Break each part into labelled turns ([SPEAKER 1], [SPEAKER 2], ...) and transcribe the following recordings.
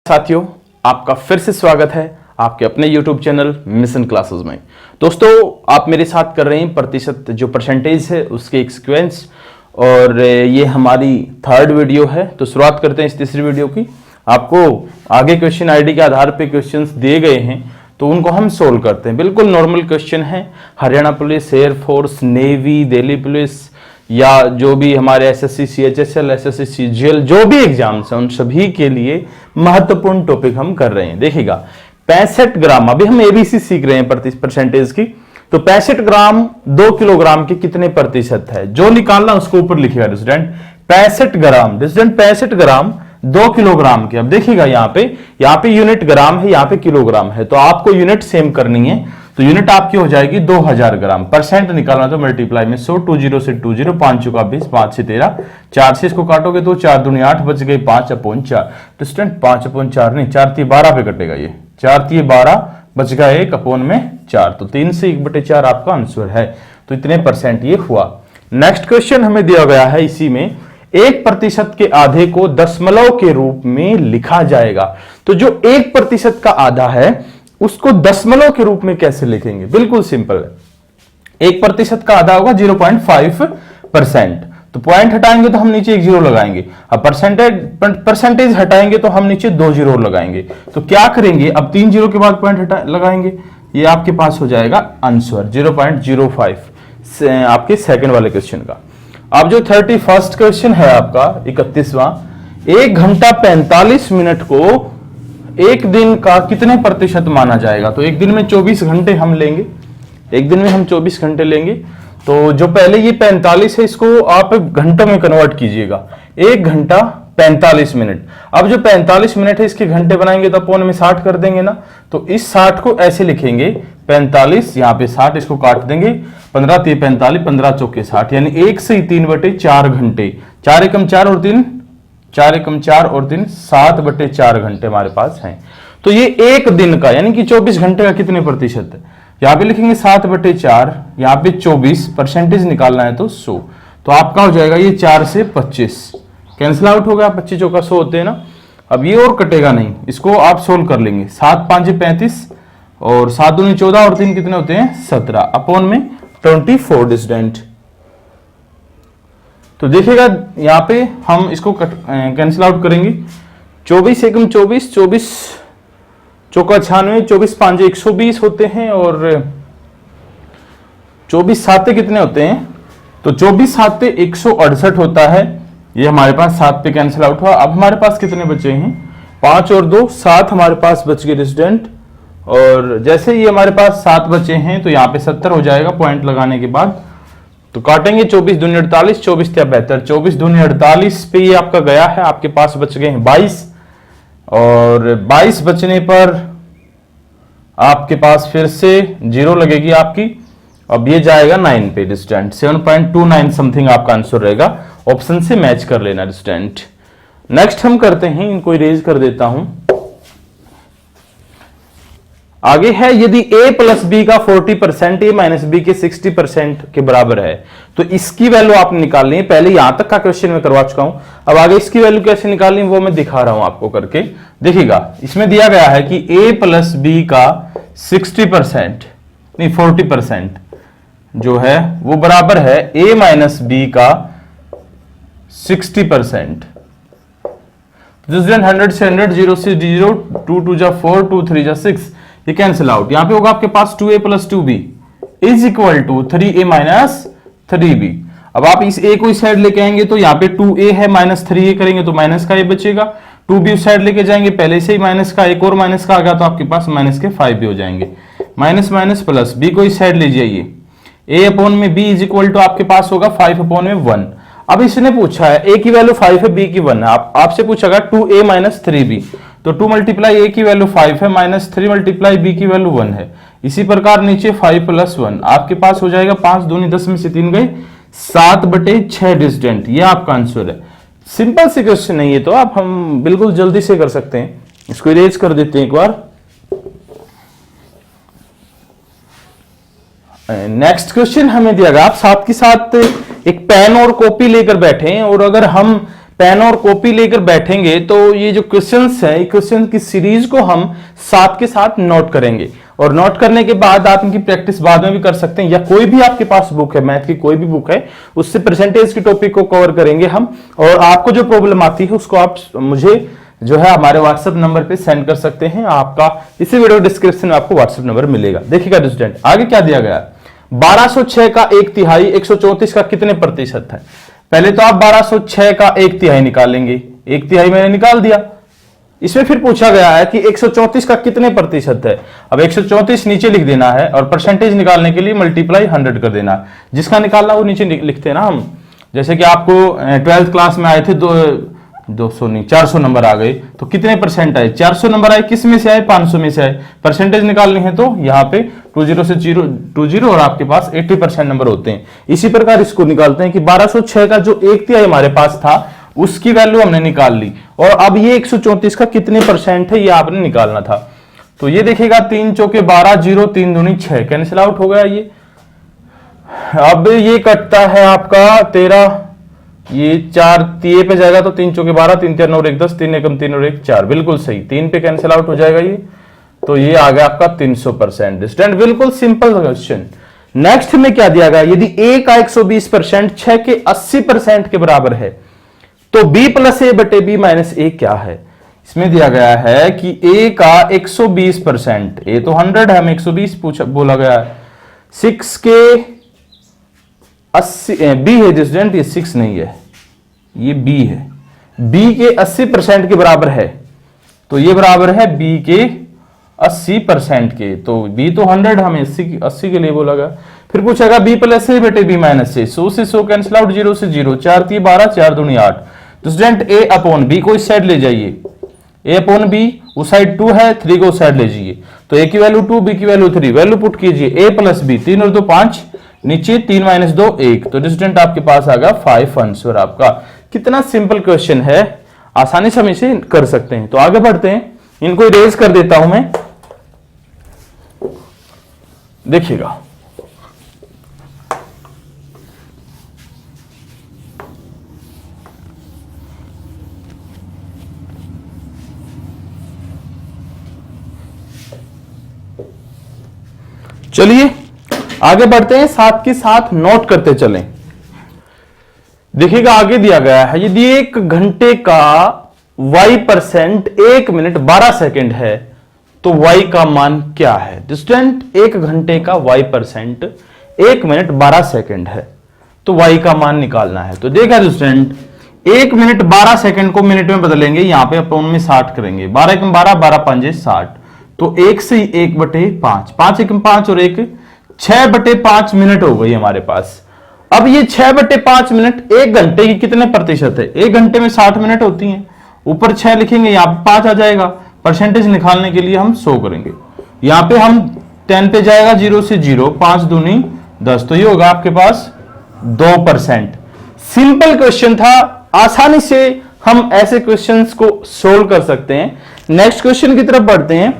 [SPEAKER 1] साथियों, आपका फिर से स्वागत है आपके अपने YouTube चैनल मिशन क्लासेस में। दोस्तों, आप मेरे साथ कर रहे हैं प्रतिशत जो परसेंटेज है उसके एक सीक्वेंस, और ये हमारी थर्ड वीडियो है। तो शुरुआत करते हैं इस तीसरी वीडियो की। आपको आगे क्वेश्चन आईडी के आधार पे क्वेश्चंस दिए गए हैं, तो उनको हम सोल्व करते हैं। बिल्कुल नॉर्मल क्वेश्चन है। Haryana police, air force, navy, Delhi police या जो भी हमारे एसएससी सीएचएसएल, एसएससी सीजीएल जो भी एग्जाम्स हैं उन सभी के लिए महत्वपूर्ण टॉपिक हम कर रहे हैं। देखिएगा, 65 ग्राम, अभी हम एबीसी सीख रहे हैं परसेंटेज की। तो 65 ग्राम 2 किलोग्राम के कितने प्रतिशत है, जो निकालना उसको ऊपर लिखेगा स्टूडेंट। 65 ग्राम स्टूडेंट, 65 ग्राम 2 किलोग्राम के। अब देखिएगा यहाँ पे यूनिट ग्राम है, यहाँ पे किलोग्राम है, तो आपको यूनिट सेम करनी है। तो यूनिट आपकी हो जाएगी 2000 ग्राम। परसेंट निकालना तो मल्टीप्लाई में 100, 20 से 20, 5 चौका 20, 5 से 13, 4 से इसको काटोगे तो 4 दूनी 8, बच गई 5/4। तो स्टूडेंट 5/4 नहीं, 4 × 12 पे कटेगा ये, 4 × 12 बच गया 1/4। तो 3 से 1/4 आपका आंसर है। तो इतने परसेंट ये हुआ। नेक्स्ट क्वेश्चन हमें दिया गया है, इसी में 1% के आधे को दशमलव के रूप में लिखा जाएगा। तो जो 1% का आधा है उसको दशमलव के रूप में कैसे लिखेंगे? बिल्कुल सिंपल है। 1% का आधा होगा 0.5%। तो पॉइंट हटाएंगे तो हम नीचे एक जीरो लगाएंगे। अब परसेंटेज हटाएंगे तो हम नीचे 2 जीरो लगाएंगे। तो क्या करेंगे, अब 3 जीरो के बाद पॉइंट लगाएंगे, ये आपके पास हो जाएगा आंसर 0.05 आपके सेकंड वाले क्वेश्चन का। अब जो 31st क्वेश्चन है आपका 31वां, 1 घंटा 45 मिनट को एक दिन का कितने प्रतिशत माना जाएगा? तो एक दिन में 24 घंटे हम लेंगे, एक दिन में हम 24 घंटे लेंगे। तो जो पहले ये 45 है इसको आप घंटों में कन्वर्ट कीजिएगा। 1 घंटा 45 मिनट। अब जो 45 मिनट है इसके घंटे बनाएंगे तो अपोन में 60 कर देंगे ना। तो इस 60 को ऐसे लिखेंगे, 45 यहाँ पे 60, इसको काट देंगे, 15 × 45, 15 चौके 60, यानी 1 से 3/4 घंटे। 4 एकम 4 और 3, 4 एकम 4 और 3, 7/4 घंटे हमारे पास हैं। तो ये एक दिन का यानी कि 24 घंटे का कितने प्रतिशत है? यहाँ पे लिखेंगे 7/4, यहाँ पे 24, परसेंटेज निकालना है तो 100। तो आपका हो जाएगा ये 4 से 25, कैंसिल आउट हो गया, 25 चौका 100 होते हैं ना। अब ये और कटेगा नहीं, इसको आप सोल्व कर लेंगे। 7 × 5 = 35 और 7 दूनी 14 और 3 कितने होते हैं 17, अपोन में 24 स्टूडेंट। तो देखिएगा यहाँ पे हम इसको कैंसिल आउट करेंगे। 24 एकम 24, 24 चौका 96, 24 × 5 = 120 होते हैं, और 24 साते कितने होते हैं? तो 24 साते 168 होता है। ये हमारे पास 7 पे कैंसिल आउट हुआ। अब हमारे पास कितने बचे हैं? 5 और 2 7 हमारे पास बच गए रेजिडेंट। और जैसे ही हमारे पास 7 बचे हैं तो यहाँ पे 70 हो जाएगा पॉइंट लगाने के बाद। तो काटेंगे 24 दूनी 48, 24 × 72, 24 दूनी 48 पे ये आपका गया है। आपके पास बच गए हैं 22, और 22 बचने पर आपके पास फिर से 0 लगेगी आपकी। अब ये जाएगा 9 पे डिस्टेंट, 7.29 समथिंग आपका आंसर रहेगा। ऑप्शन से मैच कर लेना डिस्टेंट। नेक्स्ट हम करते हैं, इनको इरेज कर देता हूं। आगे है, यदि a + b का 40%, a - b के 60% के बराबर है, तो इसकी वैल्यू आपने निकालनी है। पहले यहां तक का क्वेश्चन मैं करवा चुका हूं, अब आगे इसकी वैल्यू कैसे निकालनी वो मैं दिखा रहा हूं आपको करके। देखिएगा, इसमें दिया गया है कि a + b का 60% नहीं 40% जो है वो बराबर है a - b का 60%। 100 से 100, 0 से 0, 2 × 2 = 4, 2 × 3 = 6, ये कैंसिल आउट। यहां पे होगा आपके पास 2a + 2b = 3a - 3b। अब आप इस a को इस साइड लेके आएंगे तो यहाँ पे 2a है, -3a करेंगे तो माइनस का a बचेगा। 2b उस साइड लेके जाएंगे, पहले से ही माइनस का, एक और माइनस का आ गया तो आपके पास -5 भी हो जाएंगे। माइनस माइनस प्लस, b को इस साइड ले जाइए, a/b = आपके पास होगा 5/1। अब इसने पूछा है a की वैल्यू 5 है, b की 1 है। आपसे पूछागा 2a - 3b, तो 2 × a की वैल्यू 5 है, -3 × b की वैल्यू 1 है। इसी प्रकार नीचे 5 + 1 आपके पास हो जाएगा 5 दूनी 10 में से 3 गए 7/6 डिस्टेंट। ये आपका आंसर है। सिंपल सी क्वेश्चन नहीं है, तो आप हम बिल्कुल जल्दी से कर सकते हैं। इसको इरेज कर देते हैं एक बार। नेक्स्ट क्वेश्चन हमें दिया गया, आप साथ के साथ एक पेन और कॉपी लेकर बैठे हैं, और अगर हम पेन और कॉपी लेकर बैठेंगे तो ये जो क्वेश्चंस है, क्वेश्चन की सीरीज को हम साथ के साथ नोट करेंगे और नोट करने के बाद आप इनकी प्रैक्टिस बाद में भी कर सकते हैं, या कोई भी आपके पास बुक है, मैथ की कोई भी बुक है, उससे परसेंटेज के टॉपिक को कवर करेंगे हम। और आपको जो प्रॉब्लम आती है उसको आप मुझे जो है हमारे व्हाट्सएप नंबर पे सेंड कर सकते हैं। आपका इसी वीडियो डिस्क्रिप्शन में आपको व्हाट्सएप नंबर मिलेगा। देखिएगा स्टूडेंट, आगे क्या दिया गया है, 1206 का 1/3 134 का कितने प्रतिशत है। पहले तो आप 1206 का 1/3 निकालेंगे, 1/3 मैंने निकाल दिया। इसमें फिर पूछा गया है कि 134 का कितने प्रतिशत है। अब 134 नीचे लिख देना है और परसेंटेज निकालने के लिए मल्टीप्लाई 100 कर देना है। जिसका निकालना वो नीचे लिखते हैं ना हम। जैसे कि आपको 12th क्लास में आए थे 200 नहीं 400 नंबर आ गए, तो कितने परसेंट आए, 400 नंबर आए, किस में से आए, 500 में से आए। परसेंटेज निकालनी है तो यहाँ पे 20 से 20 और आपके पास 80% नंबर होते हैं। इसी प्रकार इसको निकालते हैं कि 1206 का जो 1/3 हमारे पास था उसकी वैल्यू हमने निकाल ली, और अब ये 134 का कितने परसेंट है ये आपने निकालना था। तो ये देखिएगा 3 चौके 12, 0 3 दूनी 6, कैंसिल आउट हो गया ये। अब ये कटता है आपका 13, ये 4 ये पे जाएगा तो 3 चौके 12, 3 3 और 1 10, 3 एकम 3 और 1 4, बिल्कुल सही, 3 पे कैंसिल आउट हो जाएगा ये। तो ये आ गया आपका 300%। स्टूडेंट बिल्कुल सिंपल क्वेश्चन। नेक्स्ट में क्या दिया गया, यदि a का 120% 6 के 80% के बराबर है तो b + a / b - a क्या है। इसमें दिया गया है कि a का 120%, a तो 100 है, हमें 120 बोला गया है, 6 के 80 b है स्टूडेंट, ये 6 नहीं है, ये b है, b के 80% के बराबर है, तो ये बराबर है b के 80% के, तो b तो 100, हमें 80 के लिए बोला गया। फिर पूछेगा b + a / b - a, 100 से 100 कैंसिल आउट, 0 से 0, 4 3 12, 4 दूनी 8। तो स्टूडेंट a/b को इस साइड ले जाइए, a/b उस साइड 2 है, 3 को उस साइड ले जाइए, तो a की वैल्यू 2, b की वैल्यू 3, वैल्यू पुट कीजिए, a + b, 3 और 2 5, नीचे 3 - 2 1, तो स्टूडेंट आपके पास आ गया 5 आंसर आपका। कितना सिंपल क्वेश्चन है, आसानी से हम इसे कर सकते हैं। तो आगे बढ़ते हैं, इनको इरेज कर देता हूं मैं, देखिएगा चलिए आगे बढ़ते हैं, साथ के साथ नोट करते चलें। देखिएगा आगे दिया गया है, यदि 1 घंटे का y% 1 मिनट 12 सेकंड है तो y का मान क्या है। स्टूडेंट 1 घंटे का y% 1 मिनट 12 सेकंड है तो y का मान निकालना है। तो देखा स्टूडेंट 1 मिनट 12 सेकंड को मिनट में बदलेंगे, यहां पे अपन में 60 करेंगे, 12 एकम 12, 12 5 60, तो 1 से 1/5, 5 एकम 5 और 1 6/5 मिनट हो गई हमारे पास। अब ये 6/5 मिनट 1 घंटे की कितने प्रतिशत है, 1 घंटे में 60 मिनट होती हैं, ऊपर 6 लिखेंगे, यहां पे 5 आ जाएगा। परसेंटेज निकालने के लिए हम 100 करेंगे, यहां पे हम 10 पे जाएगा, 0 से 0, 5 दूनी 10, तो ये होगा आपके पास 2%। सिंपल क्वेश्चन था, आसानी से हम ऐसे क्वेश्चंस को सोल्व कर सकते हैं। नेक्स्ट क्वेश्चन की तरफ बढ़ते हैं।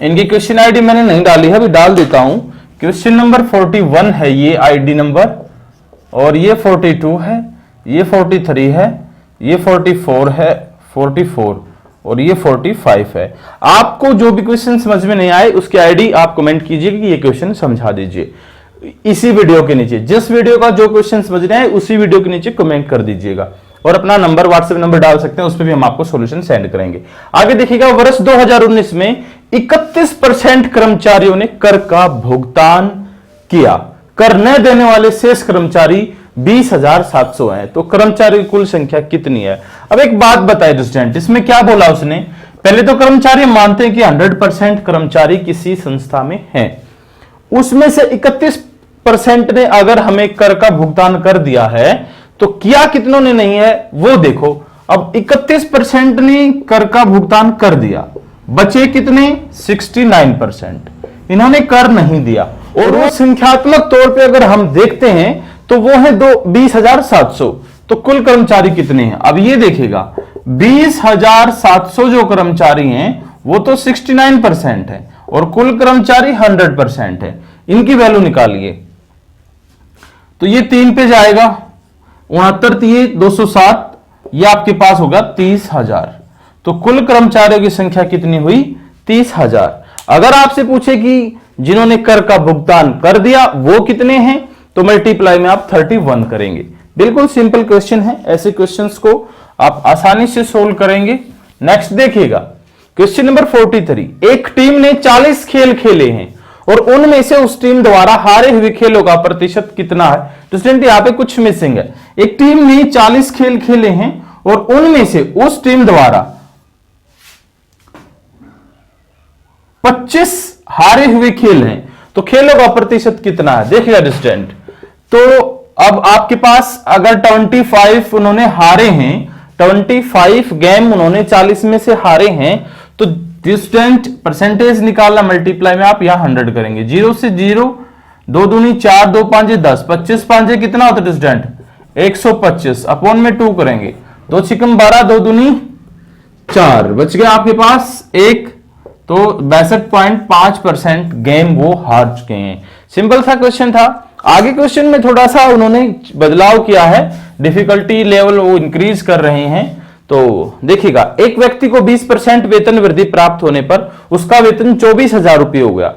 [SPEAKER 1] इनकी क्वेश्चन आईडी मैंने नहीं डाली है, अभी डाल देता हूं। क्वेश्चन नंबर 41 है ये आईडी नंबर, और ये 42 है, ये 43 है, ये 44 है, 44 और ये 45 है। आपको जो भी क्वेश्चन समझ में नहीं आए उसकी आईडी आप कमेंट कीजिए कि ये क्वेश्चन समझा दीजिए इसी वीडियो के नीचे। जिस वीडियो का जो क्वेश्चन समझ रहे हैं उसी वीडियो के नीचे कमेंट कर दीजिएगा, और अपना नंबर व्हाट्सएप नंबर डाल सकते हैं, उस पर भी हम आपको सॉल्यूशन सेंड करेंगे। आगे देखिएगा, वर्ष 2019 में 31% कर्मचारियों ने कर का भुगतान किया, कर न देने वाले शेष कर्मचारी 20,700 हैं, तो कर्मचारी की कुल संख्या कितनी है। अब एक बात बताए स्टूडेंट, इसमें क्या बोला उसने, पहले तो कर्मचारी मानते हैं कि 100% कर्मचारी किसी संस्था में हैं, उसमें से 31% ने अगर हमें कर का भुगतान कर दिया है, तो किया कितनों ने नहीं है वो देखो। अब 31% ने कर का भुगतान कर दिया, बचे कितने 69%, इन्होंने कर नहीं दिया, और वो संख्यात्मक तौर पे अगर हम देखते हैं तो वो है 20,700, तो कुल कर्मचारी कितने हैं। अब ये देखिएगा 20,700 जो कर्मचारी हैं वो तो 69% है, और कुल कर्मचारी 100% है, इनकी वैल्यू निकालिए। तो ये 3 पे जाएगा, 69 दिए 207, ये आपके पास होगा 30,000। तो कुल कर्मचारियों की संख्या कितनी हुई? 30,000। अगर आपसे पूछे कि जिन्होंने कर का भुगतान कर दिया वो कितने हैं, तो मल्टीप्लाई में आप 31 करेंगे। बिल्कुल सिंपल क्वेश्चन है, ऐसे क्वेश्चंस को आप आसानी से सोल्व करेंगे। नेक्स्ट देखिएगा क्वेश्चन नंबर 43। एक टीम ने 40 खेल खेले हैं और उनमें से उस टीम द्वारा हारे हुए खेलों का प्रतिशत कितना है? तो स्टूडेंट यहां पे कुछ मिसिंग है। एक टीम ने 40 खेल खेले हैं और उनमें से उस टीम द्वारा 25 हारे हुए खेल हैं, तो खेलों का प्रतिशत कितना है? देखिएगा स्टूडेंट, तो अब आपके पास अगर 25 उन्होंने हारे हैं, 25 गेम उन्होंने 40 में से हारे हैं, तो डिस्टेंट परसेंटेज निकालना, मल्टीप्लाई में आप यहां 100 करेंगे। 0 से 0, 2 दूनी 4, 2 5 10, 25 5 कितना होता है डिस्टेंट? 125 अपॉन में 2 करेंगे, 2 छिकम 12, 2 दूनी 4, बच गया आपके पास 1। तो 62.5% गेम वो हार चुके हैं। सिंपल सा क्वेश्चन था। आगे क्वेश्चन में थोड़ा सा उन्होंने बदलाव किया है, डिफिकल्टी लेवल वो इंक्रीज कर रहे हैं। तो देखिएगा, एक व्यक्ति को 20% वेतन वृद्धि प्राप्त होने पर उसका वेतन 24,000 रुपये हो गया।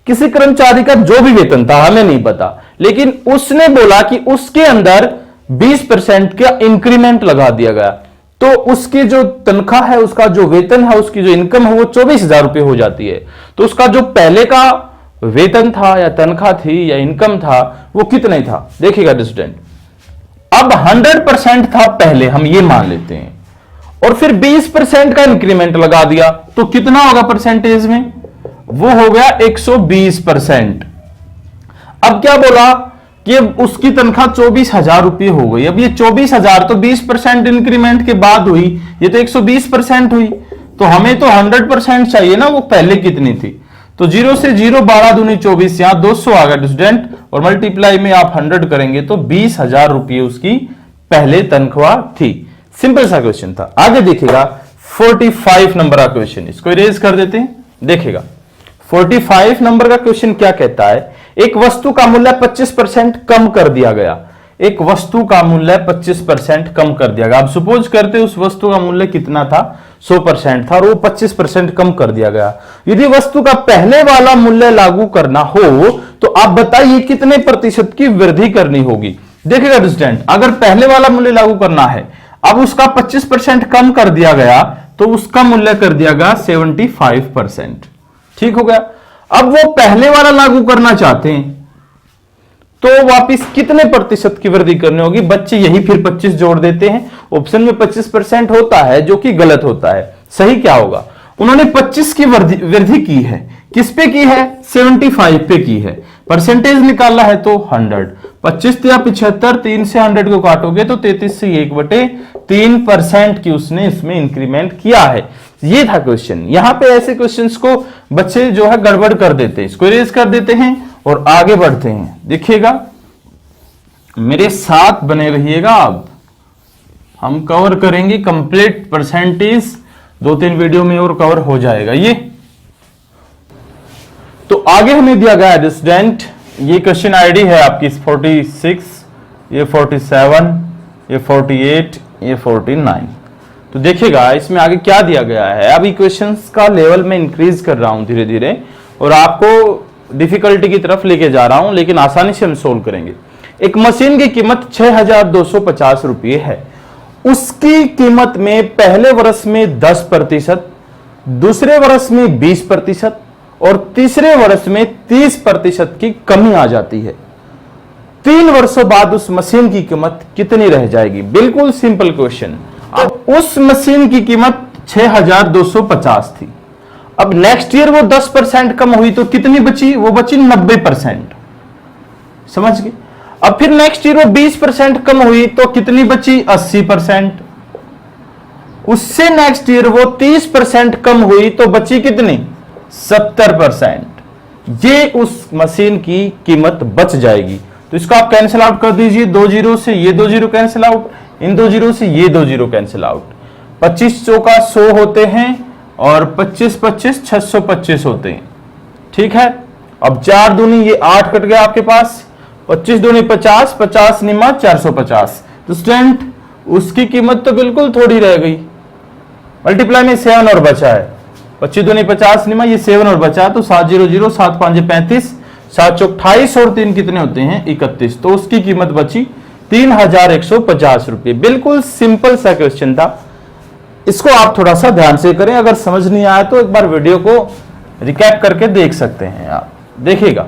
[SPEAKER 1] किसी कर्मचारी का जो भी वेतन था हमें नहीं पता, लेकिन उसने बोला कि उसके अंदर 20% का इंक्रीमेंट लगा दिया गया, तो उसकी जो तनख्वाह है, उसका जो वेतन है, उसकी जो इनकम है वो 24,000 रुपये हो जाती है। तो उसका जो पहले का वेतन था या तनख्वाह थी या इनकम था वो कितना ही था? देखिएगा स्टूडेंट, अब 100% था पहले, हम ये मान लेते हैं, और फिर 20% का इंक्रीमेंट लगा दिया, तो कितना होगा परसेंटेज में? वो हो गया 120%। अब क्या बोला कि उसकी तनख्वाह 24,000 रुपये हो गई। अब ये 24,000 तो 20% इंक्रीमेंट के बाद हुई, ये तो 120% हुई, तो हमें तो 100% चाहिए ना, वो पहले कितनी थी? तो 0 से 0, 12 दूनी 24, यहां 200 आ गया स्टूडेंट, और मल्टीप्लाई में आप 100 करेंगे तो 20,000 रुपये उसकी पहले तनख्वाह थी। सिंपल सा क्वेश्चन था। आगे देखिएगा 45 नंबर का क्वेश्चन, इसको इरेज कर देते हैं। देखिएगा 45 नंबर का क्वेश्चन क्या कहता है? एक वस्तु का मूल्य 25% कम कर दिया गया। एक वस्तु का मूल्य 25% कम कर दिया गया। अब सपोज करते उस वस्तु का मूल्य कितना था? 100% था और वो 25% कम कर दिया गया। यदि वस्तु का पहले वाला मूल्य लागू करना हो तो आप बताइए कितने प्रतिशत की वृद्धि करनी होगी? देखिएगा स्टूडेंट, अगर पहले वाला मूल्य लागू करना है, अब उसका 25% कम कर दिया गया, तो उसका मूल्य कर दिया गया 75%। ठीक हो गया। अब वो पहले वाला लागू करना चाहते हैं, तो वापिस कितने प्रतिशत की वृद्धि करनी होगी? बच्चे यही फिर 25 जोड़ देते हैं। ऑप्शन में 25% होता है, जो कि गलत होता है। सही क्या होगा? उन्होंने 25 की वृद्धि की है। किस पे की है? 75 पे की है। परसेंटेज निकालना है तो 100। 25 या 75, 3 से 100 को काटोगे तो 33 से 1/3% की उसने इसमें इंक्रीमेंट किया है। ये था क्वेश्चन। यहां पे ऐसे क्वेश्चंस को बच्चे जो है गड़बड़ कर देते हैं, इसको इरेज कर देते हैं और आगे बढ़ते हैं। देखिएगा, मेरे साथ बने रहिएगा। अब हम कवर करेंगे कंप्लीट परसेंटेज, 2-3 वीडियो में और कवर हो जाएगा ये। तो आगे हमें दिया गया है स्टूडेंट, ये क्वेश्चन आईडी है आपकी 46, ये 47, ये 48, ये 49। तो देखिएगा इसमें आगे क्या दिया गया है। अब इक्वेशंस का लेवल में इंक्रीज कर रहा हूं धीरे धीरे और आपको डिफिकल्टी की तरफ लेके जा रहा हूं, लेकिन आसानी से हम सोल्व करेंगे। एक मशीन की कीमत 6,250 रुपये है। उसकी कीमत में पहले वर्ष में 10%, दूसरे वर्ष में 20% और तीसरे वर्ष में 30% की कमी आ जाती है। 3 वर्षों बाद उस मशीन की कीमत कितनी रह जाएगी? बिल्कुल सिंपल क्वेश्चन। अब उस मशीन की कीमत 6,250 थी। अब नेक्स्ट ईयर वो 10% कम हुई तो कितनी बची? वो बची 90%। समझ गए? अब फिर नेक्स्ट ईयर वो 20% कम हुई तो कितनी बची? 80%। उससे नेक्स्ट ईयर वो 30% कम हुई तो बची कितनी? 70%। ये उस मशीन की कीमत बच जाएगी। तो इसको आप कैंसिल आउट कर दीजिए। 2 जीरो से ये 2 जीरो कैंसिल आउट, इन 2 जीरो से ये 2 जीरो कैंसिल आउट। 25 चौका 100 होते हैं और 25-25 625 होते हैं। ठीक है। अब 4 दूनी ये 8 कट गया आपके पास, 25 दूनी 50, 50 निमा 450। तो स्टूडेंट उसकी कीमत तो बिल्कुल थोड़ी रह गई। मल्टीप्लाई में 7 और बचा है, 25 दूनी 50 निमा, ये 7 और बचा तो 700 7 5 35 7 चौक 28 और 3 कितने होते हैं 31। तो उसकी कीमत बची 3150 रुपये। बिल्कुल सिंपल सा क्वेश्चन था, इसको आप थोड़ा सा ध्यान से करें। अगर समझ नहीं आया तो एक बार वीडियो को रिकैप करके देख सकते हैं आप। देखिएगा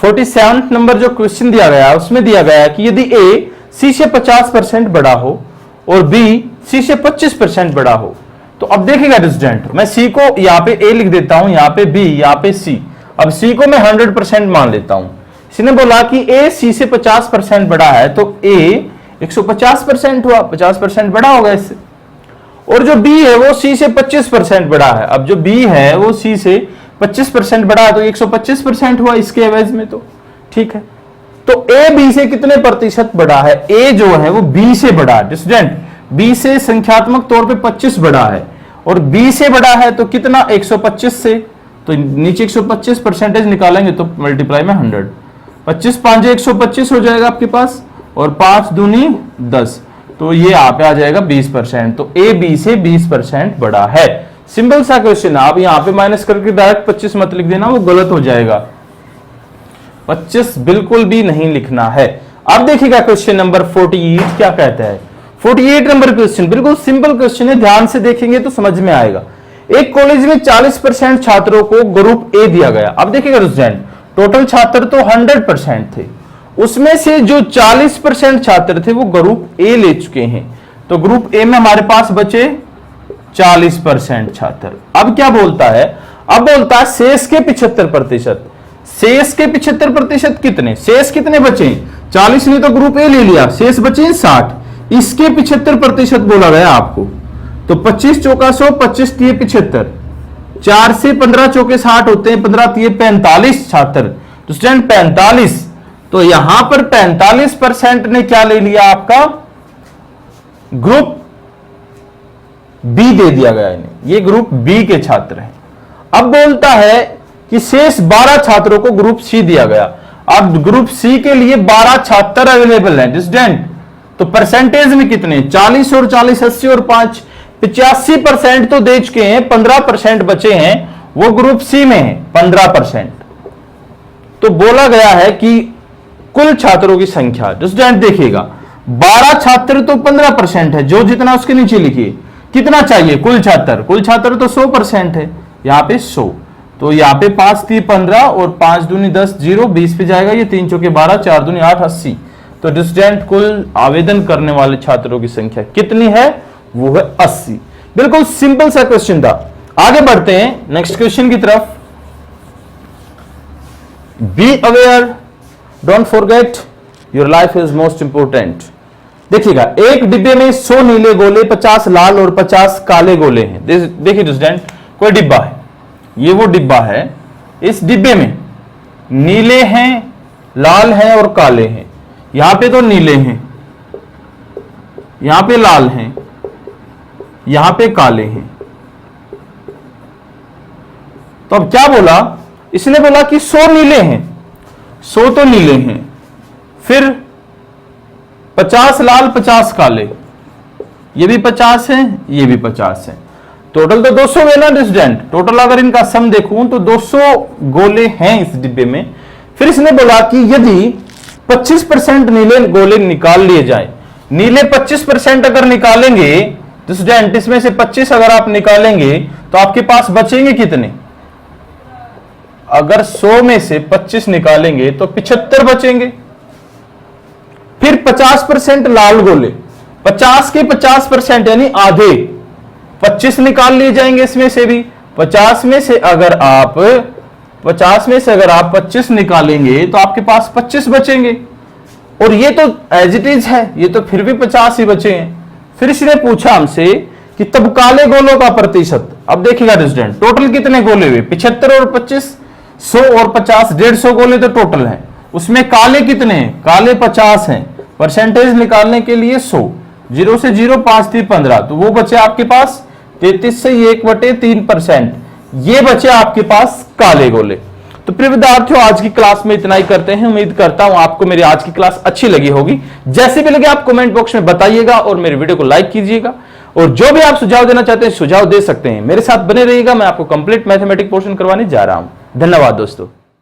[SPEAKER 1] 47 नंबर जो क्वेश्चन दिया गया है उसमें दिया गया है कि यदि ए सी से 50% बड़ा हो और बी सी से 25% बड़ा हो। तो अब देखिएगा स्टूडेंट, मैं सी को यहां पे ए लिख देता हूं, यहां पे बी, यहां पे सी। अब सी को मैं 100% मान लेता हूं। इसने बोला कि ए सी से 50% बड़ा है तो ए 150% हुआ, 50% बड़ा होगा इससे। और जो बी है वो सी से 25% बड़ा है। अब जो बी है वो सी से 25% बड़ा है तो 125% हुआ इसके एवज में। तो ठीक है, तो ए बी से कितने प्रतिशत बड़ा है? ए जो है वो बी से बड़ा है स्टूडेंट, बी से संख्यात्मक तौर पे 25 बड़ा है और बी से बड़ा है तो कितना 125 से, तो नीचे 125% निकालेंगे तो मल्टीप्लाई में 100, 25 5 125 हो जाएगा आपके पास और 5 दूनी 10, तो ये यहाँ पे आ जाएगा 20%। तो ए बी से 20% बड़ा है। सिंपल सा क्वेश्चन है। आप यहाँ पे माइनस करके डायरेक्ट 25 मत लिख देना, वो गलत हो जाएगा। 25 बिल्कुल भी नहीं लिखना है। अब देखिएगा क्वेश्चन नंबर 48 क्या कहता है। 48 नंबर क्वेश्चन बिल्कुल सिंपल क्वेश्चन है, ध्यान से देखेंगे तो समझ में आएगा। एक कॉलेज में 40% छात्रों को ग्रुप ए दिया गया। अब देखिएगा स्टूडेंट, टोटल छात्र तो 100% थे, उसमें से जो 40% छात्र थे वो ग्रुप ए ले चुके हैं। तो ग्रुप ए में हमारे पास बचे 40% छात्र। अब क्या बोलता है? अब बोलता है शेष के 75%। शेष के 75% कितने? शेष कितने बचे? 40 ने तो ग्रुप ए ले लिया, शेष बचे 60। इसके 75% बोला गया आपको। तो 25 चौका 100, 25 तिये 75, 4 से 15 चौके 60 होते हैं, 15 तिये 45 छात्र। तो स्टूडेंट 45, तो यहां पर 45% ने क्या ले लिया आपका? ग्रुप बी दे दिया गया इन्हें, ये ग्रुप बी के छात्र हैं। अब बोलता है कि शेष 12 छात्रों को ग्रुप सी दिया गया। अब ग्रुप सी के लिए 12 छात्र अवेलेबल हैं स्टूडेंट, तो परसेंटेज में कितने? 40 और 40 80 और 5 85% तो दे चुके हैं, 15% बचे हैं, वो ग्रुप सी में है 15%। तो बोला गया है कि कुल छात्रों की संख्या स्टूडेंट देखिएगा, 12 छात्र तो 15% है, जो जितना उसके नीचे लिखिए कितना चाहिए कुल छात्र? कुल छात्र तो 100% है, यहां पे 100, तो यहां पे 5 3 15 और 5 दूनी 10 0 20 पे जाएगा, ये 3 चौके 12 4 दूनी 8 80। तो स्टूडेंट कुल आवेदन करने वाले छात्रों की संख्या कितनी है? वो है 80। बिल्कुल सिंपल सा क्वेश्चन था। आगे बढ़ते हैं नेक्स्ट क्वेश्चन की तरफ। Be aware, don't forget, your life is most important. देखिएगा, एक डिब्बे में 100 नीले गोले, 50 लाल और 50 काले गोले हैं। देखिए स्टूडेंट, कोई डिब्बा है, ये वो डिब्बा है। इस डिब्बे में नीले हैं, लाल हैं और काले हैं। यहां पे तो नीले हैं, यहां पे लाल हैं, यहां पे काले हैं। तो अब क्या बोला? इसने बोला कि 100 नीले हैं, 100 तो नीले हैं, फिर 50 लाल 50 काले, ये भी 50 है, ये भी 50 है, टोटल तो 200 है ना स्टूडेंट। टोटल अगर इनका सम देखूं तो 200 गोले हैं इस डिब्बे में। फिर इसने बोला कि यदि 25% नीले गोले निकाल लिए जाए, नीले 25% अगर निकालेंगे तो स्टूडेंट इसमें से 25 अगर आप निकालेंगे तो आपके पास बचेंगे कितने? अगर 100 में से 25 निकालेंगे तो 75 बचेंगे। फिर 50% लाल गोले, 50 के 50% यानी आधे, 25 निकाल लिए जाएंगे इसमें से भी। 50 में से अगर आप 25 निकालेंगे तो आपके पास 25 बचेंगे। और ये तो एज इट इज है, ये तो फिर भी 50 ही बचे हैं। फिर इसने पूछा हमसे कि तब काले गोलों का प्रतिशत। अब देखिएगा स्टूडेंट, टोटल कितने गोले हुए? 75 और 25, 100 और 50, 150 गोले तो टोटल हैं। उसमें काले कितने हैं? काले 50 हैं। परसेंटेज निकालने के लिए 100, 0 से 0 5 3 15, तो वो बचे आपके पास 33 से 1/3%। ये बचे आपके पास काले गोले। तो प्रिय विद्यार्थियों, आज की क्लास में इतना ही करते हैं। उम्मीद करता हूं आपको मेरी आज की क्लास अच्छी लगी होगी। जैसे भी लगे आप कमेंट बॉक्स में बताइएगा और मेरे वीडियो को लाइक कीजिएगा। और जो भी आप सुझाव देना चाहते हैं सुझाव दे सकते हैं। मेरे साथ बने रहिएगा, मैं आपको कंप्लीट मैथमेटिक्स पोर्शन करवाने जा रहा हूं। धन्यवाद दोस्तों।